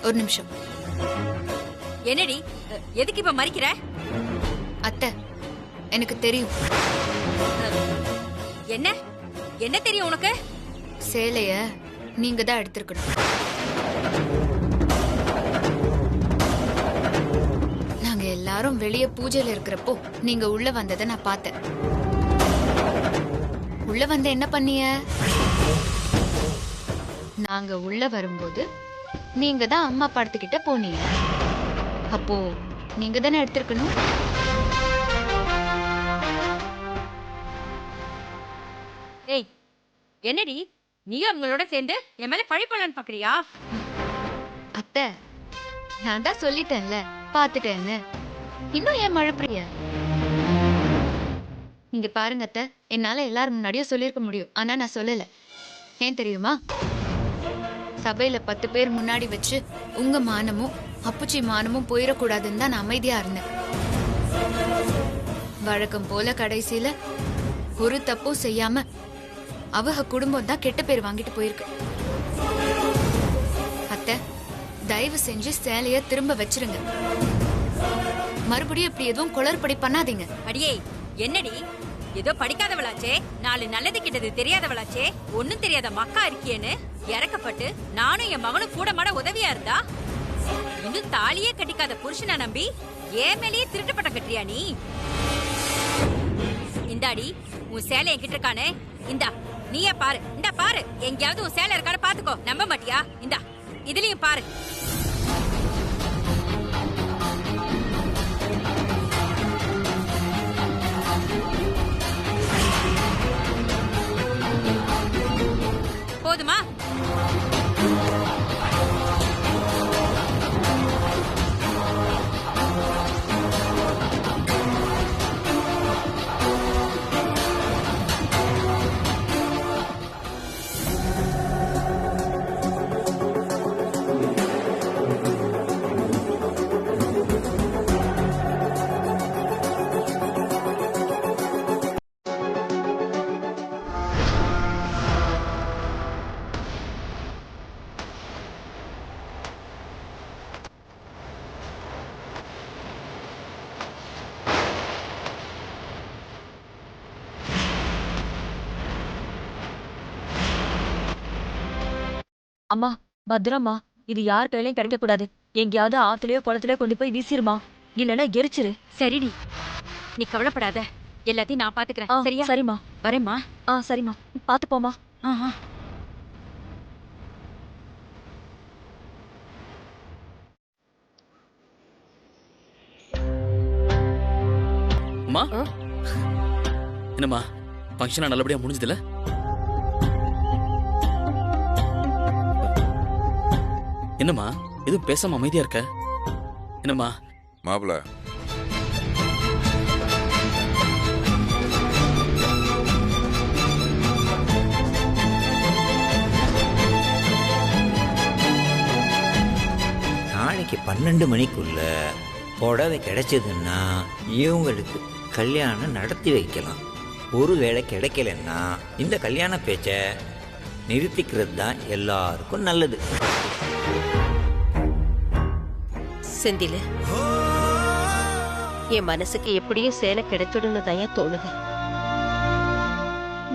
ஒரு நிமிஷம். என்னடி எதுக்கு இப்ப மறிக்கிற? அத்தை, எனக்கு தெரியும். என்ன என்ன தெரியும் உனக்கு? சேலைய நீங்க தான் எடுத்திருக்கணும். நாங்க எல்லாரும் வெளியே பூஜையில இருக்கிறப்போ நீங்க உள்ள வந்ததை நான் பார்த்தேன். உள்ள வந்து என்ன பண்ணிய? நாங்க உள்ள வரும்போது நீங்க தான் அம்மா படத்துக்கிட்ட போனீங்க. அப்போ நீங்க தானே எடுத்திருக்கணும். ஏய், என்னடி நீயும் அவங்களோட சேர்ந்து என் மேல பழி பண்ணலான்னு பாக்குறியா? அத்தை, நான் தான் சொல்லிட்டேன்ல பாத்துட்டேன்னு. இன்னும் ஏன் மழைப்பிரிய? இங்க பாருங்க அத்தை, என்னால எல்லாரும் முன்னாடியும் சொல்லியிருக்க முடியும். ஆனா நான் சொல்லல. ஏன் தெரியுமா? சபையில 10 பேர் முன்னாடி வச்சு உங்க மானமும் அப்புச்சி மானமும் போயிடக்கூடாதுன்னு தான் நான் அமைதியா இருந்தேன். வழக்கம் போல கடைசியில ஒரு தப்பும் செய்யாம அவ குடும்பம் தான் கெட்ட பேர் வாங்கிட்டு போயிருக்கு. அத்தை, தயவு செஞ்சு சேலைய திரும்ப வச்சிருங்க. மறுபடியும் இப்படி எதுவும் குளறுபடி பண்ணாதீங்க. அடியே, என்னடி ஏதோ படிக்காதவளாச்சே, 4 நல்லது கிட்டது தெரியாதவளாச்சே, ஒண்ணும் தெரியாத மக்கா இருக்கியேன்னு இறக்கப்பட்டு நானும் என் மகனும் கூட மாட உதவியா இருந்தா, இன்னும் தாலியே கட்டிக்காத புருஷனை நம்பி ஏன் மேலேயே திருட்டு பட்டம் கட்டுறியா நீ? இந்தாடி உன் சேலை என்கிட்ட இருக்கானே, இந்தா நீயே பாரு. இந்தா பாரு, எங்கேயாவது உன் சேலை இருக்கான பாத்துக்கோ. நம்ப மாட்டியா? இந்தா இதுலயும் பாரு. போதுமா? அம்மா, பத்திரமா. இது யார் கையிலயும் கிடைக்க கூடாது. எங்கேயாவது ஆத்துலயோ குளத்துலயோ கொண்டு போய் வீசிருமா, இல்லைன்னா எரிச்சிரு. சரிடி, நீ கவலைப்படாத, எல்லாத்தையும் நான் பாத்துக்கிறேன். சரியா? சரிம்மா. வரேம்மா. சரிம்மா, பாத்து போமா. அம்மா, என்னம்மா ஃபங்க்ஷனா நல்லபடியா முடிஞ்சதுல? என்னம்மா எதுவும் பேசாம அமைதியா இருக்க? என்னம்மா மாப்பிள, நாளைக்கு 12 மணிக்குள்ள புடவை கிடைச்சதுன்னா இவங்களுக்கு கல்யாணம் நடத்தி வைக்கலாம். ஒருவேளை கிடைக்கலன்னா இந்த கல்யாண பேச்சை நிறுத்திக்கிறது தான் எல்லாருக்கும் நல்லது. செந்தில, என் மனசுக்கு எப்படியும் சேலை கிடைச்சிடும்னு தான் தோணுது.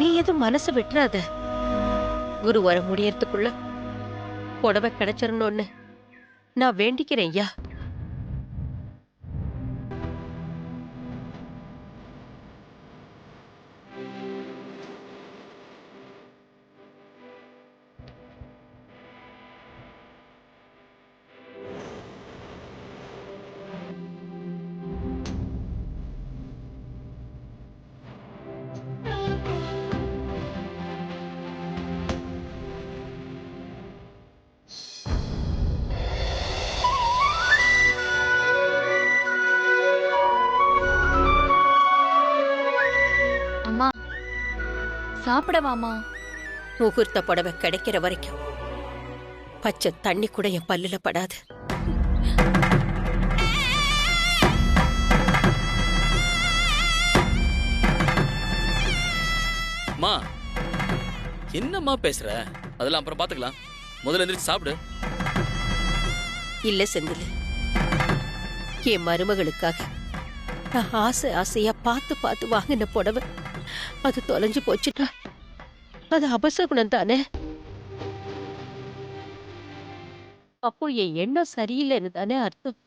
நீ எதுவும் மனசு விட்டுறாத. குரு வர முடியறதுக்குள்ள புடவை கிடைச்சிடணும்னு நான் வேண்டிக்கிறேன் ஐயா. சாப்பிடவாமா? முகூர்த்த புடவை கிடைக்கிற வரைக்கும் பச்சை தண்ணி கூட என் பல்லுல படாது. அம்மா, என்னம்மா பேசுற? அதெல்லாம் அப்புறம் பாத்துக்கலாம். முதல்ல எந்திரிச்சு சாப்பிடு. இல்ல செந்தில், என் மருமகளுக்காக நான் ஆசை ஆசையா பார்த்து பார்த்து வாங்கின புடவை அது தொலைஞ்சு போச்சுட்டா அது அபசகுணம் தானே. அப்போ என் எண்ணம் சரியில்லைன்னு தானே அர்த்தம்.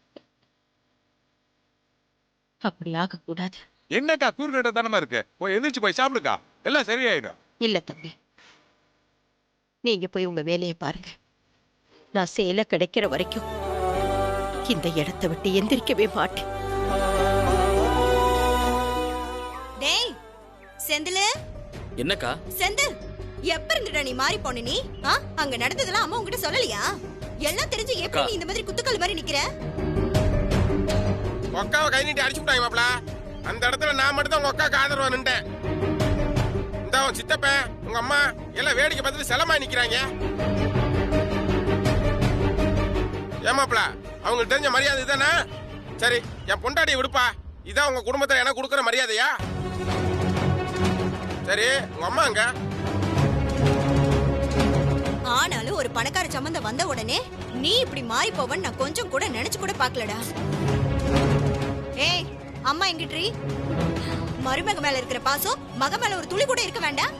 அப்படி ஆகக்கூடாது. என்னக்கா கூறுகிட்ட தானமா இருக்கு, போய் எந்திரிச்சு போய் சாப்பிடுக்கா, எல்லாம் சரியாயிடும். இல்ல தம்பி, நீங்க போய் உங்க வேலையை பாருங்க. நான் சேலை கிடைக்கிற வரைக்கும் இந்த இடத்தை விட்டு எந்திரிக்கவே மாட்டேன். டேய் செந்தில், என்னக்கா? செந்தில், எப்ப இருந்துடா நீ மாறி போன நீ? அங்க நடந்ததெல்லாம் அம்மா உன்கிட்ட சொல்லலையா? எல்லாம் தெரிஞ்சு எப்படி நீ இந்த மாதிரி குத்துக்கல் மாதிரி நிக்கிற? ஒக்காவை கை நீட்டி அடிச்சு விட்டாங்க மாப்ள. அந்த இடத்துல நான் மட்டும் தான் உங்க அக்காக்கு ஆதரவா நின்றேன். இந்த உன் சித்தப்பன் உங்க அம்மா எல்லாம் வேடிக்கை பார்த்துட்டு செலமா நிக்கிறாங்க. ஏமாப்ல, அவங்களுக்கு தெரிஞ்ச மரியாதை இதுதானே? சரி, என் பொண்டாட்டியை விடுப்பா. இதான் உங்க குடும்பத்தை எனக்கு கொடுக்குற மரியாதையா? சரி, உங்க அம்மா அங்க. ஆனாலும் ஒரு பணக்கார சம்பந்தம் வந்த உடனே நீ இப்படி மாறி போவன்னு நான் கொஞ்சம் கூட நினைச்சு கூட பாக்கலடா. ஏய் அம்மா எங்கிட்ரி? மருமக மேல இருக்கிற பாசம் மக மேல ஒரு துளி கூட இருக்க வேண்டாம்.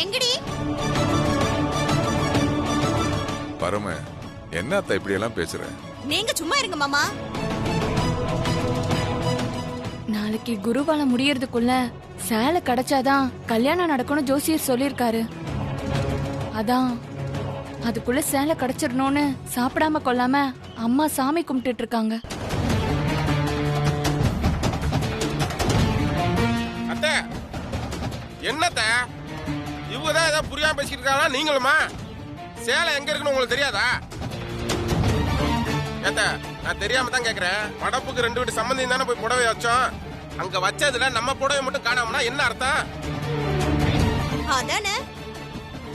எங்கடி? பரம, என்னத்த இப்படி எல்லாம் பேசுற? நீங்க சும்மா இருங்க மாமா. நாளைக்கு குருவாலம் முடியறதுக்குள்ள சேலை கிடைச்சாதான் கல்யாணம் நடக்கணும் ஜோசியர் சொல்லிருக்காரு. அதான் அதுக்குள்ள சேலை கிடைச்சிடணும்னு சாப்பிடாம கொள்ளாம அம்மா சாமி கும்பிட்டு இருக்காங்க. அத்தை, என்னத்த இவங்கதான் ஏதாவது புரியாம பேசிட்டு இருக்காங்களா? நீங்களுமா? சேலை எங்க இருக்குன்னு உங்களுக்கு தெரியாதா? ஏத்த, நான் தெரியாம தான் கேக்குறேன். படப்புக்கு 2 வீட்டு சம்பந்தியும் தானே போய் புடவை வச்சோம். அங்க வச்சதுல நம்ம புடவை மட்டும் காணாமனா என்ன அர்த்தம்? அதானே,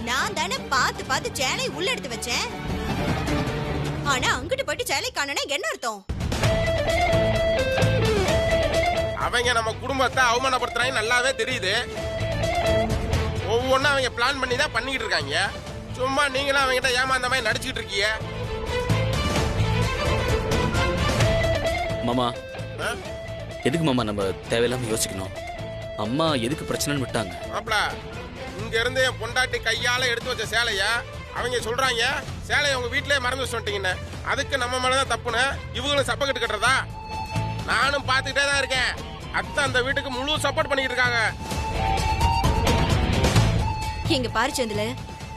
நான் தானே பார்த்து பார்த்து சேலை உள்ள எடுத்து வச்சேன். ஆனா அங்கிட்டு போயிட்டு சேலை காணனா என்ன அர்த்தம்? அவங்க நம்ம குடும்பத்தை அவமானப்படுத்துறாங்க நல்லாவே தெரியுது. ஒவ்வொன்னும் அவங்க பிளான் பண்ணி தான் பண்ணிக்கிட்டு இருக்காங்க. சும்மா நீங்களும் அவங்ககிட்ட ஏமாந்த மாதிரி நடிச்சுக்கிட்டு இருக்கீங்க. மாமா, எதுக்கு மாமா நம்ம தேவையில்லாம யோசிக்கணும்? அம்மா எதுக்கு பிரச்சனைன்னு விட்டாங்க. மாப்ள, இங்க இருந்து என் பொண்டாட்டி கையால எடுத்து வச்ச சேலைய அவங்க சொல்றாங்க சேலையை உங்க வீட்லயே மறந்து வச்சுட்டீங்கன்னு. அதுக்கு நம்ம மேலதான் தப்புன்னு இவங்களும் சப்பக்கட்டு கட்டுறதா? நானும் பாத்துக்கிட்டே தான் இருக்கேன். அத்தை அந்த வீட்டுக்கு முழு சப்போர்ட் பண்ணிட்டு இருக்காங்க. இங்க பாரு செந்தில,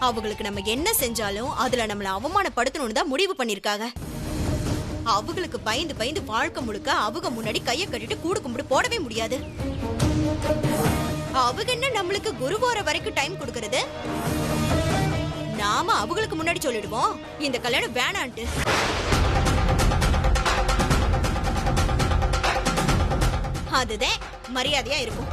அவங்களுக்கு நம்ம என்ன செஞ்சாலும் அதுல நம்மள அவமானப்படுத்தணும்னு தான் முடிவு பண்ணிருக்காங்க. அவங்களுக்கு பயந்து பயந்து வாழ்க்கை முழுக்க அவங்க முன்னாடி கைய கட்டிட்டு கூடு கும்பிடு போடவே முடியாது. அவங்க என்ன நம்மளுக்கு குருவார வரைக்கும் டைம் கொடுக்கறது? நாம அவங்களுக்கு முன்னாடி சொல்லிடுவோம் இந்த கல்யாணம் வேணான்ட்டு. அதுதான் மரியாதையா இருக்கும்.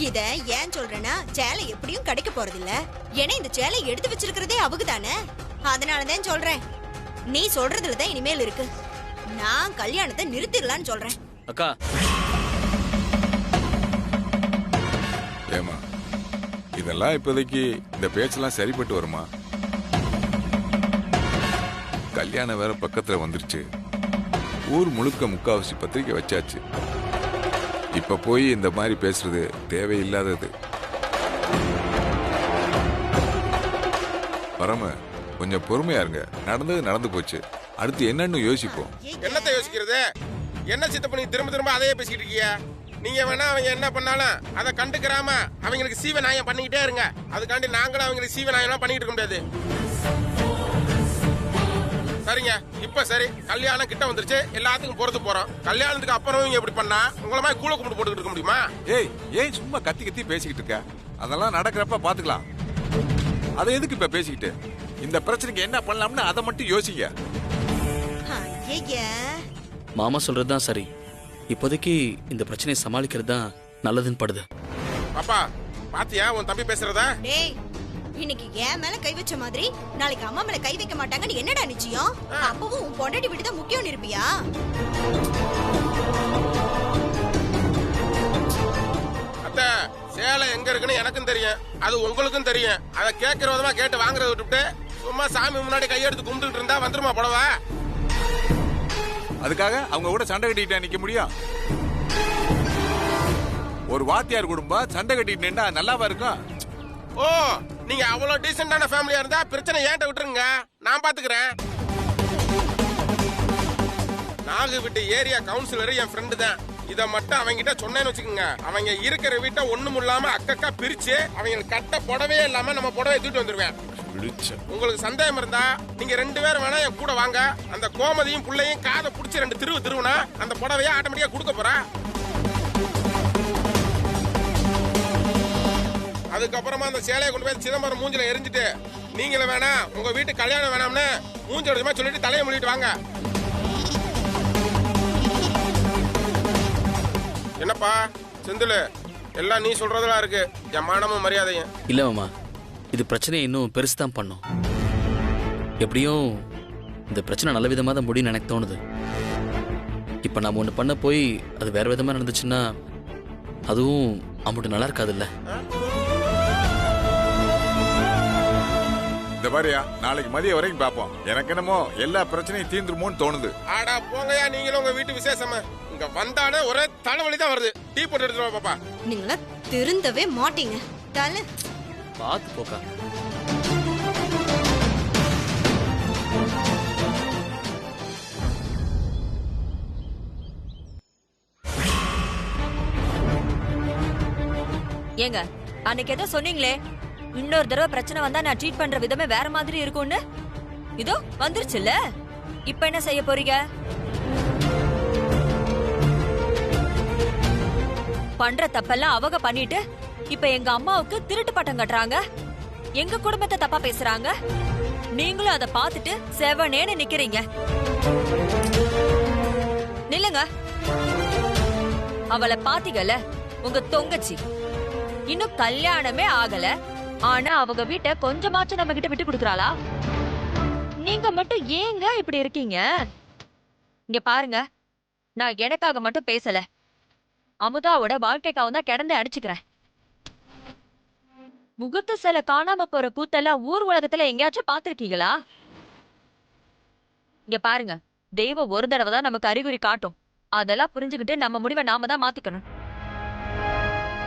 இத ஏன் சொல்றேன்னா, சேலை எப்படியும் கிடைக்க போறது இல்ல. ஏன்னா இந்த சேலை எடுத்து வச்சிருக்கிறதே அவங்க தானே. அதனாலதான் சொல்றேன், நீ சொல்றதுலதான் இனிமேல் இருக்கு. நான் கல்யாணத்தை நிறுத்திடலான்னு சொல்றேன். அக்கா, ஏமா, இதெல்லாம் இப்போதைக்கு இந்த பேச்செல்லாம் சரிப்பட்டு வருமா? கல்யாணம் வேற பக்கத்துல வந்துருச்சு. ஊர் முழுக்க முக்காவாசி பத்திரிக்கை வச்சாச்சு. இப்ப போய் இந்த மாதிரி பேசுறது தேவையில்லாதது. பரம, கொஞ்சம் பொறுமையா இருங்க. நடந்தது நடந்து போச்சு. அடுத்து என்னன்னு யோசிப்போம். என்னத்தை யோசிக்கிறது? என்ன சித்தப்ப நீ திரும்ப திரும்ப அதையே பேசிட்டு இருக்கீங்க? நீங்க வேணா அவங்க என்ன பண்ணாலும் அதை கண்டுக்கிறாம அவங்களுக்கு சீவ நாயம் பண்ணிக்கிட்டே இருங்க. அதுக்காண்டி நாங்களும் அவங்களுக்கு சீவ நாயம் பண்ணிட்டு இருக்க முடியாது. சரிங்க, இப்ப சரி, கல்யாணம் கிட்ட வந்துருச்சு, எல்லாத்துக்கும் பொறுத்து போறோம். கல்யாணத்துக்கு அப்புறம் இங்க எப்படி பண்ணா உங்களை மாதிரி கூழ கும்பிட்டு போட்டுக்கிட்டு இருக்க முடியுமா? ஏய், ஏன் சும்மா கத்தி கத்தி பேசிக்கிட்டு இருக்க? அதெல்லாம் நடக்கிறப்ப பாத்துக்கலாம். அதை எதுக்கு இப்ப பேசிக்கிட்டு? இந்த பிரச்சனைக்கு என்ன பண்ணலாம்னு அதை மட்டும் யோசிங்க. மாமா சொல்றதுதான் சரி. இப்போதைக்கு இந்த பிரச்சனையை சமாளிக்கிறது தான் நல்லதுன்னு படுது. பாப்பா, பாத்தியா உன் தம்பி பேசுறதா? டேய், இன்னைக்கு என் மேல கை வச்ச மாதிரி நாளைக்கு அம்மா மேல கை வைக்க மாட்டாங்கன்னு என்னடா நிச்சயம்? அப்பவும் உன் பொண்டாட்டி வீடு தான் முக்கியம் இருப்பியா? அத்தை, சேலை எங்க இருக்குன்னு எனக்கும் தெரியும், அது உங்களுக்கும் தெரியும். அதை கேட்கிற விதமா கேட்டு வாங்குறத விட்டுவிட்டு சும்மா சாமி முன்னாடி கையெடுத்து கும்பிட்டு இருந்தா வந்துருமா புடவை? அதுக்காக அவங்க கூட சண்டை கட்டிக்கிட்டா நிக்க முடியும்? ஒரு வாத்தியார் குடும்பம் சண்டை கட்டிட்டு நின்னா நல்லாவா இருக்கும்? ஓ, நீங்க அவ்வளவு டீசென்டான ஃபேமிலியா இருந்தா பிரச்சனை ஏன்ட்ட விட்டுருங்க, நான் பாத்துக்கிறேன். நாகு விட்டு ஏரியா கவுன்சிலர் என் ஃப்ரெண்டு தான். இத மட்டும் அவங்கிட்ட சொன்னேன்னு வச்சுக்கோங்க, அவங்க இருக்கிற வீட்டை ஒண்ணும் இல்லாம அக்கக்கா பிரிச்சு அவங்களுக்கு கட்ட புடவே இல்லாம நம்ம புடவை தூக்கிட்டு வந்துருவேன். உங்களுக்கு சந்தேகம் இருந்தா நீங்க 2 பேரும் வேணா என் கூட வாங்க. அந்த கோமதியும் புள்ளையும் காதை புடிச்சு 2 திருவுனா அந்த புடவைய ஆட்டோமேட்டிக்கா கொடுக்க போறா. அதுக்கப்புறமா அந்த சேலையை கொண்டு போய் சிதம்பரம் மூஞ்சில எரிஞ்சிட்டு நீங்களும் வேணா உங்க வீட்டு கல்யாணம் வேணாம்னு மூஞ்சோட சொல்லிட்டு தலையை மூடிட்டு வாங்க. என்னப்பா செந்தில், எல்லாம் நீ சொல்றதெல்லாம் இருக்கு, என் மானமும் மரியாதையும். இல்ல மாமா, இது பிரச்சனையை இன்னும் பெருசு தான் பண்ணும். எப்படியும் இந்த பிரச்சனை நல்ல விதமாக தான் முடியும்னு எனக்கு தோணுது. இப்போ நம்ம ஒன்று பண்ண போய் அது வேற விதமாக நடந்துச்சுன்னா அதுவும் அம்மட்டு நல்லா இருக்காதுல்ல. இந்த மாதிரியா நாளைக்கு மதியம் வரைக்கும் பார்ப்போம். எனக்கு என்னமோ எல்லா பிரச்சனையும் தீர்ந்துருமோன்னு தோணுது. ஆடா போங்கயா, நீங்களும் உங்க வீட்டு விசேஷமா இங்க வந்தாலே ஒரே தலைவலி தான் வருது. டீ போட்டு எடுத்துட்டு வா பாப்பா. நீங்களா திருந்தவே மாட்டீங்க. தலை பார்த்து போக்கா. ஏங்க அன்னைக்கு ஏதோ சொன்னீங்களே, இன்னொரு தடவை பிரச்சனை வந்தா நான் ட்ரீட் பண்ற விதமே வேற மாதிரி இருக்கும்னு. இதோ வந்துருச்சுல்ல, இப்ப என்ன செய்ய போறீங்க? பண்ற தப்பெல்லாம் அவங்க பண்ணிட்டு இப்ப எங்க அம்மாவுக்கு திருட்டு பட்டம் கட்டுறாங்க, எங்க குடும்பத்தை தப்பா பேசுறாங்க. நீங்களும் அதை பார்த்துட்டு செவனேன்னு நிக்கிறீங்க. நில்லுங்க. அவளை பாத்தீங்கல்ல, உங்க தொங்கச்சி இன்னும் கல்யாணமே ஆகல, ஆனா அவங்க வீட்டை கொஞ்சமாச்சும் நம்ம கிட்ட விட்டு கொடுக்கறாளா? நீங்க மட்டும் ஏங்க இப்படி இருக்கீங்க? இங்க பாருங்க, நான் எனக்காக மட்டும் பேசல, அமுதாவோட வாழ்க்கைக்காக தான் கிடந்து அடிச்சுக்கிறேன். முகத்து சில காணாம போற கூத்தெல்லாம் ஊர் உலகத்துல எங்கேயாச்சும் பாத்திருக்கீங்களா? இங்க பாருங்க, தெய்வம் ஒரு தடவை தான் நமக்கு அறிகுறி காட்டும். அதெல்லாம் புரிஞ்சுக்கிட்டு நம்ம முடிவை நாம தான் மாத்திக்கணும்.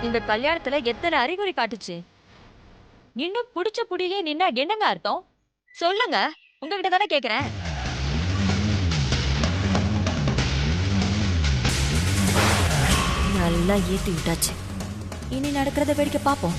இந்த கல்யாணத்துல எத்தனை அறிகுறி காட்டுச்சு? இன்னும் புடிச்ச புடியே நின்னா என்னங்க அர்த்தம்? சொல்லுங்க, உங்ககிட்ட தானே கேக்குறேன். நல்லா ஏத்தி விட்டாச்சு, இனி நடக்கிறத வேடிக்கை பாப்போம்.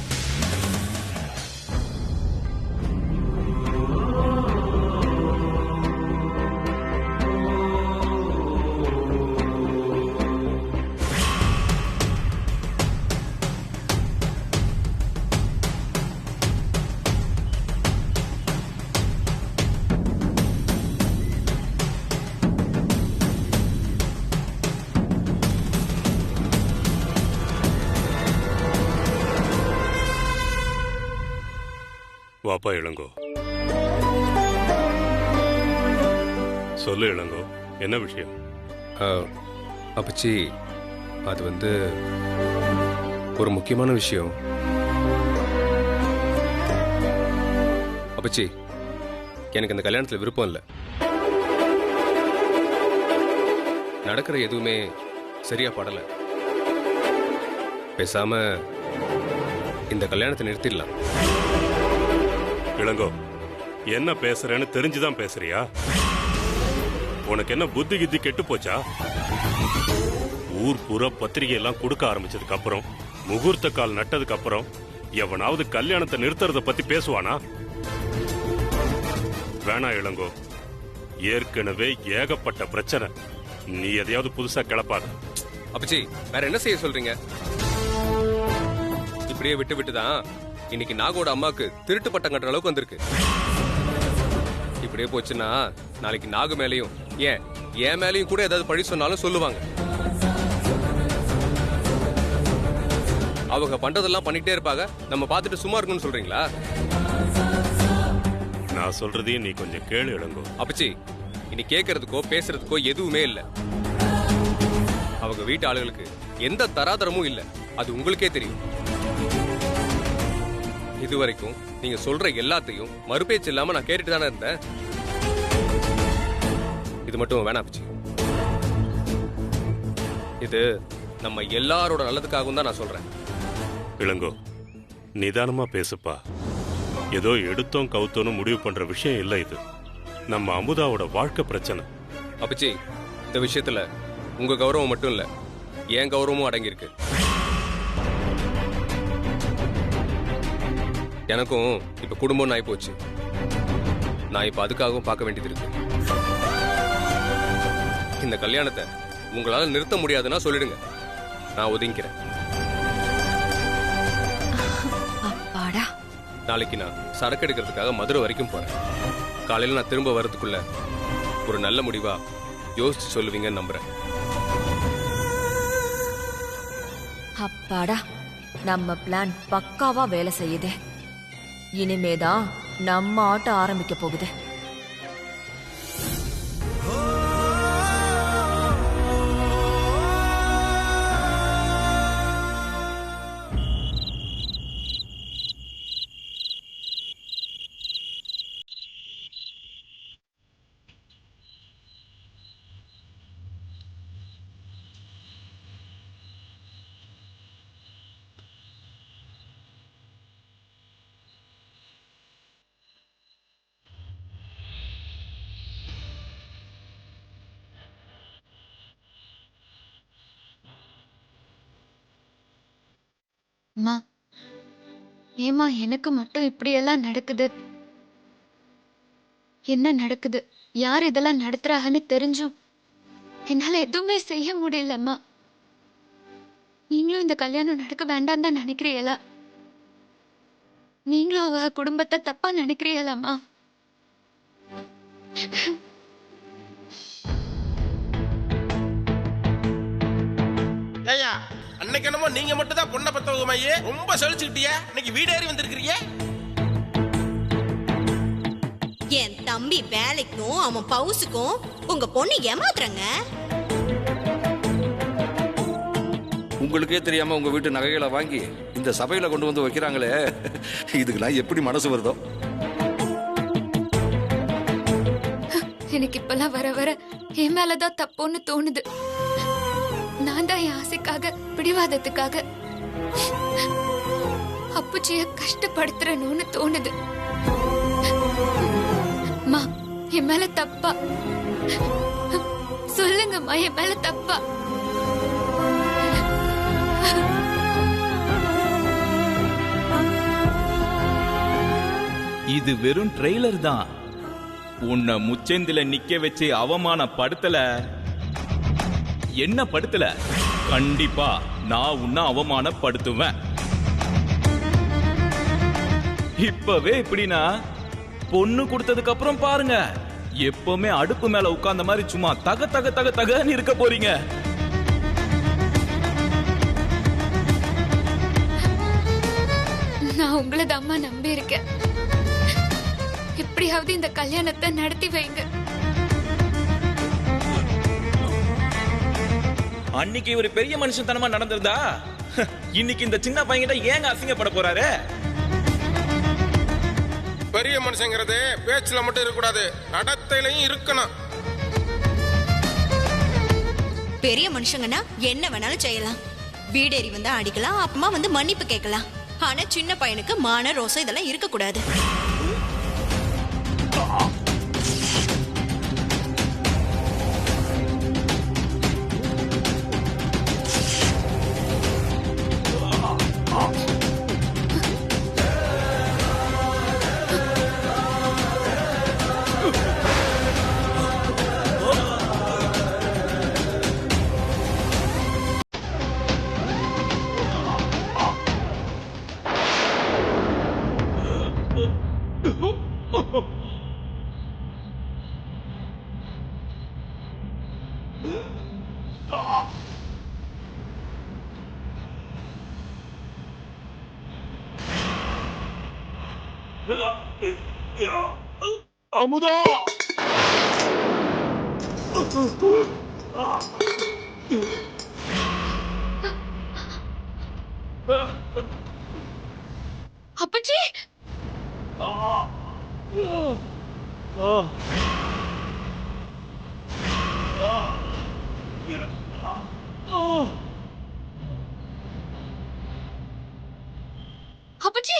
வாப்பா இளங்கோ. சொல்லு இளங்கோ, என்ன விஷயம்? அப்பச்சி, அது ஒரு முக்கியமான விஷயம். அப்பச்சி, எனக்கு இந்த கல்யாணத்தில் விருப்பம் இல்லை. நடக்கிற எதுவுமே சரியா படலை. பேசாம இந்த கல்யாணத்தை நிறுத்திடலாம். இளங்கோ, என்ன பேசுறேன்னு தெரிஞ்சுதான் பேசுறியா? உனக்கு என்ன புத்தி கித்தி கெட்டு போச்சா? ஊர் பூரா பத்திரிகை எல்லாம் கொடுக்க ஆரம்பிச்சதுக்கு அப்புறம், முகூர்த்த கால் நட்டதுக்கு அப்புறம் எவனாவது கல்யாணத்தை நிறுத்துறத பத்தி பேசுவானா? வேணா இளங்கோ, ஏற்கனவே ஏகப்பட்ட பிரச்சனை, நீ எதையாவது புதுசா கிளப்பாத. அப்பச்சி, வேற என்ன செய்ய சொல்றீங்க? இப்படியே விட்டு விட்டுதான் இன்னைக்கு நாகோட அம்மாக்கு திருட்டு பட்டம் கட்டுற அளவுக்கு வந்திருக்கு. இப்படியே போச்சுன்னா நாளைக்கு நாகு மேலையும் என் மேலையும் கூட ஏதாவது பழி சொன்னாலும் சொல்லுவாங்க. அவங்க பண்றதெல்லாம் பண்ணிட்டே இருப்பாங்க, நம்ம பார்த்துட்டு சும்மா இருக்கணும்னு சொல்றீங்களா? நான் சொல்றதையும் நீ கொஞ்சம் கேளு இளங்கோ. அப்பச்சி, இனி கேட்கறதுக்கோ பேசுறதுக்கோ எதுவுமே இல்லை. அவங்க வீட்டு ஆளுகளுக்கு எந்த தராதரமும் இல்லை, அது உங்களுக்கே தெரியும். இது வரைக்கும் நீங்க சொல்ற எல்லாத்தையும் மறுபேச்சு இல்லாம நான் கேட்டுட்டு தானே இருந்தேன். இது மட்டும் வேணாம் பிச்சி. இது நம்ம எல்லாரோட நல்லதுக்காகவும் தான் நான் சொல்றேன். இளங்கோ, நிதானமா பேசுப்பா. ஏதோ எடுத்தோம் கவுத்தோன்னு முடிவு பண்ற விஷயம் இல்லை இது. நம்ம அமுதாவோட வாழ்க்கை பிரச்சனை. அப்பச்சி, இந்த விஷயத்துல உங்க கௌரவம் மட்டும் இல்ல, என் கௌரவமும் அடங்கியிருக்கு. எனக்கும் இப்ப குடும்பம் ஆகி போச்சு. நான் இப்ப அதுக்காகவும் பார்க்க வேண்டியது இருக்கு. இந்த கல்யாணத்தை உங்களால நிறுத்த முடியாதுன்னா சொல்லிடுங்க, நான் ஒதுங்கிக்கிறேன். அப்பாடா. நாளைக்கு நான் சரக்கு எடுக்கிறதுக்காக மதுரை வரைக்கும் போறேன். காலையில நான் திரும்ப வர்றதுக்குள்ள ஒரு நல்ல முடிவா யோசிச்சு சொல்லுவீங்கன்னு நம்புறேன். அப்பாடா, நம்ம பிளான் பக்காவா வேலை செய்யுதே. இனிமேதான் நம்ம ஆட்டம் ஆரம்பிக்க போகுது. அம்மா, ஏம்மா எனக்கு மட்டும் இப்படியெல்லாம் நடக்குது? என்ன நடக்குது, யார் இதெல்லாம் நடத்துறாங்கன்னு தெரிஞ்சும் என்னால எதுவுமே செய்ய முடியலம்மா. நீங்களும் இந்த கல்யாணம் நடக்க வேண்டாம் தான் நினைக்கிறீங்களா? நீங்களும் அவ குடும்பத்தை தப்பா நினைக்கிறீங்களாம்மா? ஏய்யா, அன்னைக்கு என்னமோ நீங்க மட்டும் தான் பொண்ணை பத்தவங்க மையே ரொம்ப சலிச்சுக்கிட்டியா? இன்னைக்கு வீடேறி வந்திருக்கிறீங்க. என் தம்பி வேலைக்கும் அவன் பவுசுக்கும் உங்க பொண்ணு ஏமாத்துறங்க. உங்களுக்கே தெரியாம உங்க வீட்டு நகைகளை வாங்கி இந்த சபையில கொண்டு வந்து வைக்கிறாங்களே, இதுக்கெல்லாம் எப்படி மனசு வருதோ? எனக்கு இப்பெல்லாம் வர வர என் மேலதான் தப்புன்னு தோணுது. நான் தான் என் ஆசைக்காக, பிடிவாதத்துக்காக அப்புச்சிய கஷ்டப்படுத்துறணும்னு தோணுது. மா, என் மேல தப்பா? சொல்லுங்கம்மா, என் மேல தப்பா? இது வெறும் ட்ரெய்லர் தான். உன்னை முச்சந்தில நிக்க வச்சு அவமானப்படுத்தல. என்ன படுத்தல? கண்டிப்பா நான் உன்னை அவமானப்படுத்துவேன். இப்பவே இப்படின்னா பொண்ணு கொடுத்ததுக்கு அப்புறம் பாருங்க, எப்பவுமே அடுப்பு மேல உட்கார்ந்த மாதிரி சும்மா தக தக தக தகன்னு இருக்க போறீங்க. நான் உங்களை அம்மா நம்பி இருக்கேன். எப்படியாவது இந்த கல்யாணத்தை நடத்தி வைங்க. அன்னைக்கு ஒரு பெரிய மனுஷன் தனமா நடந்திருந்தா இன்னைக்கு இந்த சின்ன பையன்கிட்ட ஏங்க அசிங்கப்பட போறாரு? பெரிய மனுஷங்கிறது பேச்சுல மட்டும் இருக்கக்கூடாது, நடத்தையிலையும் இருக்கணும். பெரிய மனுஷங்கன்னா என்ன வேணாலும் செய்யலாம். வீடேறி வந்தா அடிக்கலாம், அப்பமா வந்து மன்னிப்பு கேட்கலாம். ஆனா சின்ன பையனுக்கு மான ரோசம் இதெல்லாம் இருக்க கூடாது. அமுதா! அப்பச்சி அப்பச்சி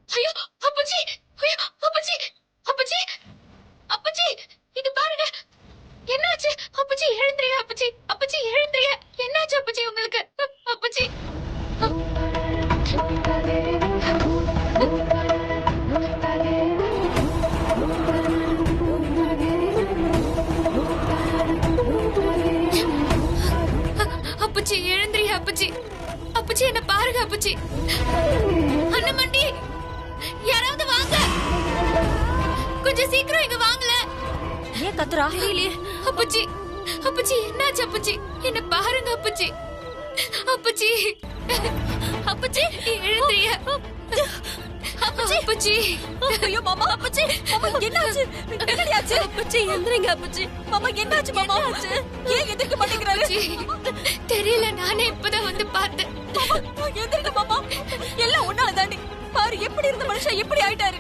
ஐயோ அப்பச்சி ஐயோ அப்பச்சி அப்பச்சி அப்பச்சி இது பாருங்க என்னாச்சு அப்பச்சி எழுந்திரியா அப்பச்சி அப்பச்சி எழுந்திரியா என்னாச்சு அப்பச்சி உங்களுக்கு அப்பச்சி அப்பச்சி எழுந்திரியா அப்பச்சி அப்பச்சி என்ன பாருங்க அப்பச்சி அண்ணமண்டி யாராவது வாங்க கொஞ்சம் சீக்கிரம் இங்க வாங்கல ஏன் கத்துறா தெரியலையே அப்பச்சி அப்பச்சி என்னாச்சு அப்பச்சி என்ன பாருங்க அப்பச்சி அப்பச்சி அப்பச்சி எழுந்திரிய அப்பச்சி அப்பச்சி ஐயோ மாமா அப்பச்சி மாமா என்னாச்சு என்னடியாச்சு அப்பச்சி எந்திரீங்க அப்பச்சி மாமா என்னாச்சு மாமா ஏன் எந்திரிக்க மாட்டேங்கிறாரு தெரியல நானே இப்பதான் வந்து பார்த்தேன் எந்திரிங்க மாமா எல்லாம் ஒன்னால தாண்டி பாரு எப்படி இருந்த மனுஷன் எப்படி ஆயிட்டாரு